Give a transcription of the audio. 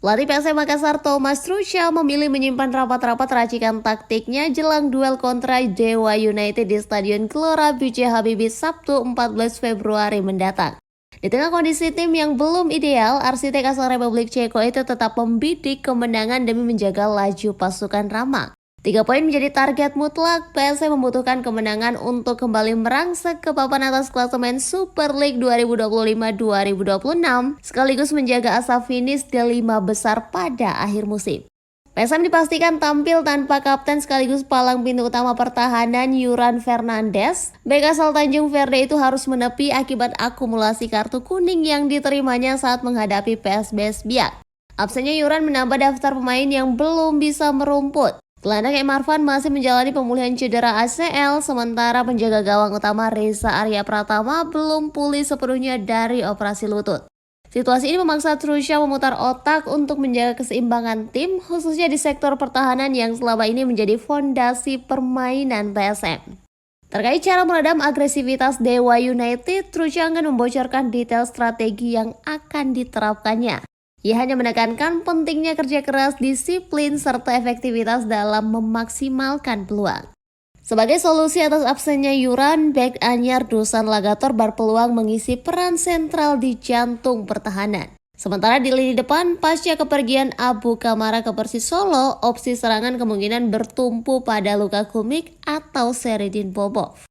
Pelatih PSM Makassar Thomas Trucha memilih menyimpan rapat-rapat racikan taktiknya jelang duel kontra Dewa United di Stadion Gelora B.J. Habibie Sabtu 14 Februari mendatang. Di tengah kondisi tim yang belum ideal, arsitek asal Republik Ceko itu tetap membidik kemenangan demi menjaga laju pasukan Rama. 3 poin menjadi target mutlak. PSM membutuhkan kemenangan untuk kembali merangsek ke papan atas klasemen Super League 2025-2026 sekaligus menjaga asa finish di 5 besar pada akhir musim. PSM dipastikan tampil tanpa kapten sekaligus palang pintu utama pertahanan Yuran Fernandes. Bek asal Tanjung Verde itu harus menepi akibat akumulasi kartu kuning yang diterimanya saat menghadapi PSBS Biak. Absennya Yuran menambah daftar pemain yang belum bisa merumput. Gelandang Emarvan masih menjalani pemulihan cedera ACL, sementara penjaga gawang utama Reza Arya Pratama belum pulih sepenuhnya dari operasi lutut. Situasi ini memaksa Trucha memutar otak untuk menjaga keseimbangan tim, khususnya di sektor pertahanan yang selama ini menjadi fondasi permainan PSM. Terkait cara meredam agresivitas Dewa United, Trucha akan membocorkan detail strategi yang akan diterapkannya. Ia hanya menekankan pentingnya kerja keras, disiplin, serta efektivitas dalam memaksimalkan peluang. Sebagai solusi atas absennya Yuran, bek anyar Dusan Lagator berpeluang mengisi peran sentral di jantung pertahanan. Sementara di lini depan, pasca kepergian Abu Kamara ke Persis Solo, opsi serangan kemungkinan bertumpu pada Luka Kumik atau Seridin Bobov.